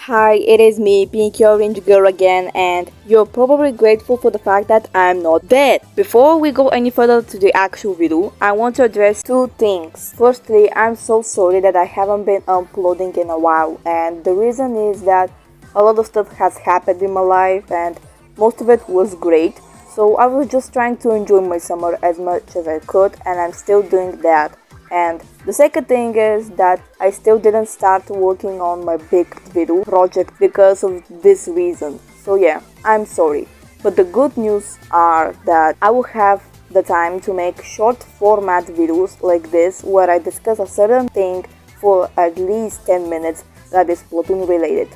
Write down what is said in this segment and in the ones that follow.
Hi, it is me, Pinky Orange Girl again, and you're probably grateful for the fact that I'm not dead. Before we go any further to the actual video, I want to address two things. Firstly, I'm so sorry that I haven't been uploading in a while, and the reason is that a lot of stuff has happened in my life, and most of it was great. So I was just trying to enjoy my summer as much as I could, and I'm still doing that. And the second thing is that I still didn't start working on my big video project because of this reason. So yeah, I'm sorry. But the good news are that I will have the time to make short format videos like this where I discuss a certain thing for at least 10 minutes that is Splatoon related.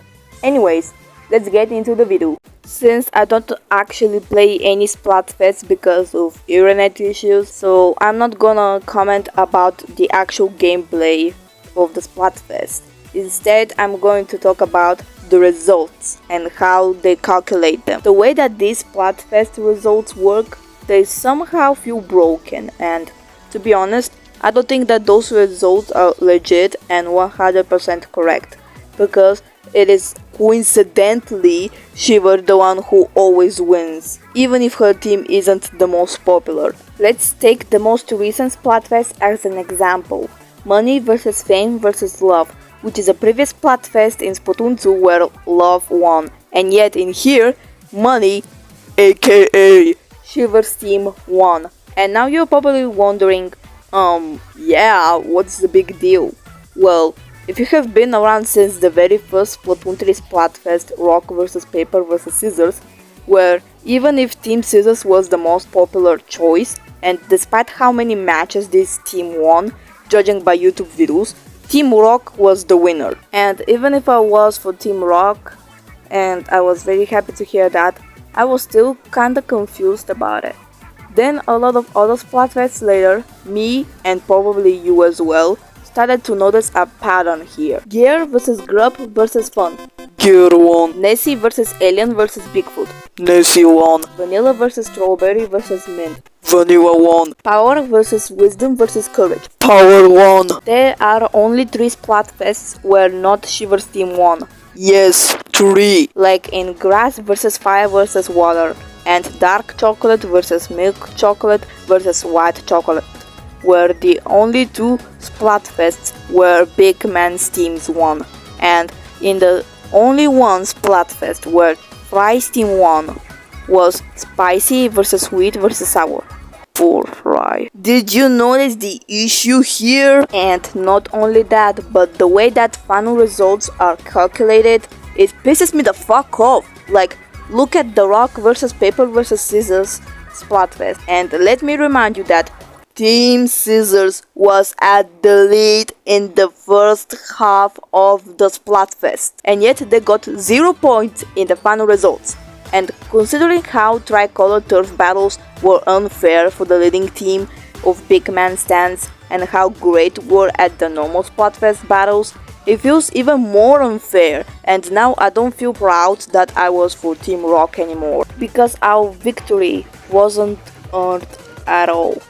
Anyways, let's get into the video. Since I don't actually play any Splatfest because of internet issues, so I'm not gonna comment about the actual gameplay of the Splatfest. Instead, I'm going to talk about the results and how they calculate them. The way that these Splatfest results work, they somehow feel broken, and to be honest, I don't think that those results are legit and 100% correct, because it is coincidentally Shiver the one who always wins, even if her team isn't the most popular. Let's take the most recent Splatfest as an example. Money vs Fame vs Love, which is a previous Splatfest in Splatoon 2 where Love won. And yet in here, Money, aka Shiver's team, won. And now you're probably wondering, yeah, what's the big deal? Well, if you have been around since the very first Splatoon 3 Splatfest, Rock vs Paper vs Scissors, where even if Team Scissors was the most popular choice, and despite how many matches this team won, judging by YouTube videos, Team Rock was the winner. And even if I was for Team Rock, and I was very happy to hear that, I was still kinda confused about it. Then a lot of other Splatfests later, me and probably you as well, started to notice a pattern here. Gear vs Grub vs Fun. Gear won. Nessie vs Alien vs Bigfoot. Nessie won. Vanilla vs Strawberry vs Mint. Vanilla won. Power vs Wisdom vs Courage. Power won. There are only 3 Splatfests where not Shiver's team won. Yes, 3. Like in Grass vs Fire vs Water, and Dark Chocolate vs Milk Chocolate vs White Chocolate were the only 2 Splatfests where big men's teams won, and in the only one Splatfest where 3's team won was Spicy vs Sweet vs Sour. Poor Fry. Did you notice the issue here? And not only that, but the way that final results are calculated, it pisses me the fuck off. Like, look at the Rock vs Paper vs Scissors Splatfest, and let me remind you that Team Scissors was at the lead in the first half of the Splatfest, and yet they got 0 points in the final results. And considering how tricolor turf battles were unfair for the leading team of big man stands and how great were at the normal Splatfest battles, it feels even more unfair, and now I don't feel proud that I was for Team Rock anymore, because our victory wasn't earned at all.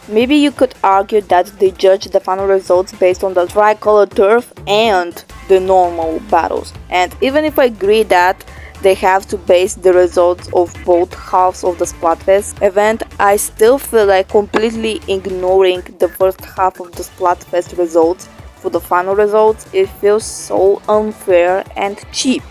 Maybe you could argue that they judged the final results based on the tricolor turf and the normal battles, and even if I agree that they have to base the results of both halves of the Splatfest event, I still feel like completely ignoring the first half of the Splatfest results for the final results. It feels so unfair and cheap.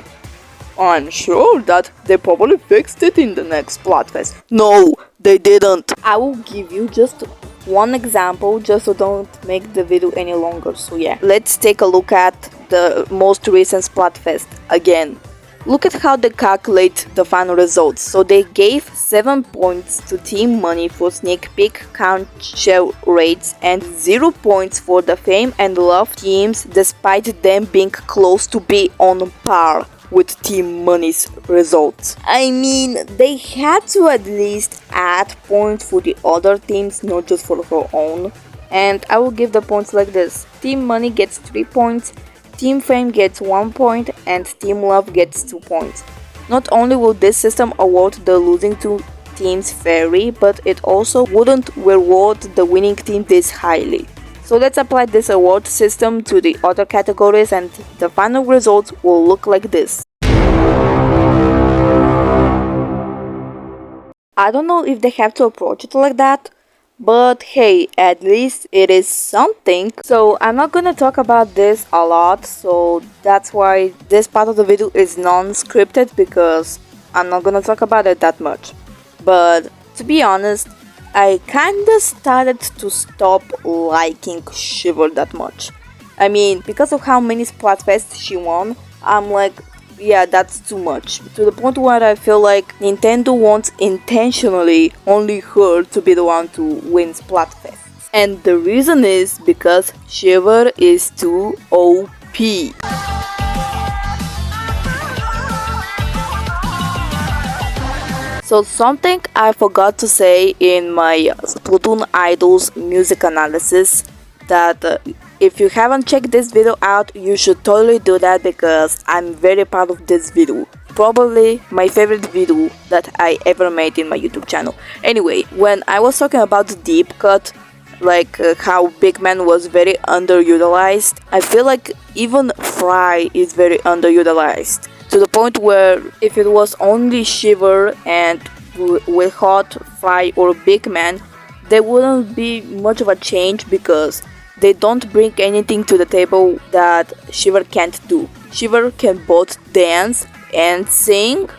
I'm sure that they probably fixed it in the next Splatfest. No, they didn't. I will give you just one example just so don't make the video any longer. So yeah, let's take a look at the most recent Splatfest again. Look at how they calculate the final results. So they gave 7 points to Team Money for sneak peek count shell rates and 0 points for the Fame and Love teams, despite them being close to be on par with Team Money's results. I mean, they had to at least add points for the other teams, not just for her own. And I will give the points like this. Team Money gets 3 points, Team Fame gets 1 point, and Team Love gets 2 points. Not only will this system award the losing 2 teams fairly, but it also wouldn't reward the winning team this highly. So let's apply this award system to the other categories and the final results will look like this. I don't know if they have to approach it like that, but hey, at least it is something. So I'm not gonna talk about this a lot, so that's why this part of the video is non-scripted, because I'm not gonna talk about it that much. But to be honest, I kinda started to stop liking Shiver that much. I mean, because of how many Splatfest she won, I'm like, yeah, that's too much. To the point where I feel like Nintendo wants intentionally only her to be the one to win Splatfest. And the reason is because Shiver is too OP. So something I forgot to say in my Splatoon Idols music analysis, that if you haven't checked this video out, you should totally do that, because I'm very proud of this video. Probably my favorite video that I ever made in my YouTube channel. Anyway, when I was talking about the deep cut, like how Big Man was very underutilized, I feel like even Fry is very underutilized. To the point where if it was only Shiver and with Hot, Fry or Big Man, there wouldn't be much of a change, because they don't bring anything to the table that Shiver can't do. Shiver can both dance and sing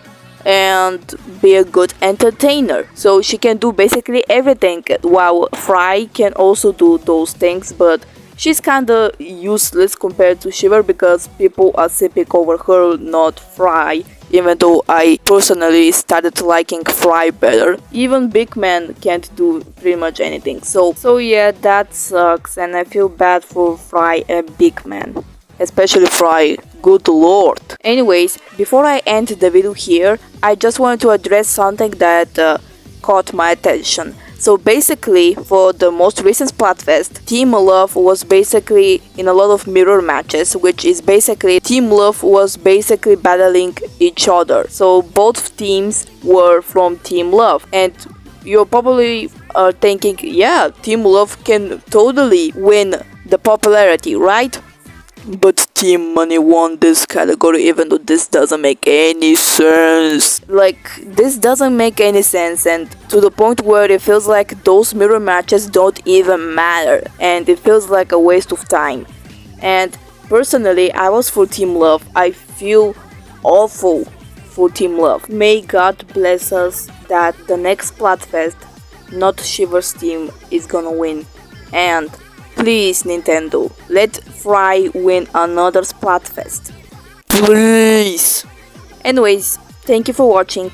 and be a good entertainer. So she can do basically everything, while Fry can also do those things, but she's kinda useless compared to Shiver, because people are sipping over her, not Fry. Even though I personally started liking Fry better. Even Big Man can't do pretty much anything. So yeah, that sucks, and I feel bad for Fry and Big Man. Especially Fry, good lord. Anyways, before I end the video here, I just wanted to address something that caught my attention. So basically, for the most recent Splatfest, Team Love was basically in a lot of mirror matches, which is basically Team Love was basically battling each other. So both teams were from Team Love, and you're probably thinking, yeah, Team Love can totally win the popularity, right? But Team Money won this category, even though this doesn't make any sense. Like, this doesn't make any sense, and to the point where it feels like those mirror matches don't even matter, and it feels like a waste of time. And personally, I was for Team Love. I feel awful for Team Love. May God bless us that the next Splatfest, not Shiver's team, is gonna win. And please, Nintendo, let Fry win another Splatfest. Please! Anyways, thank you for watching.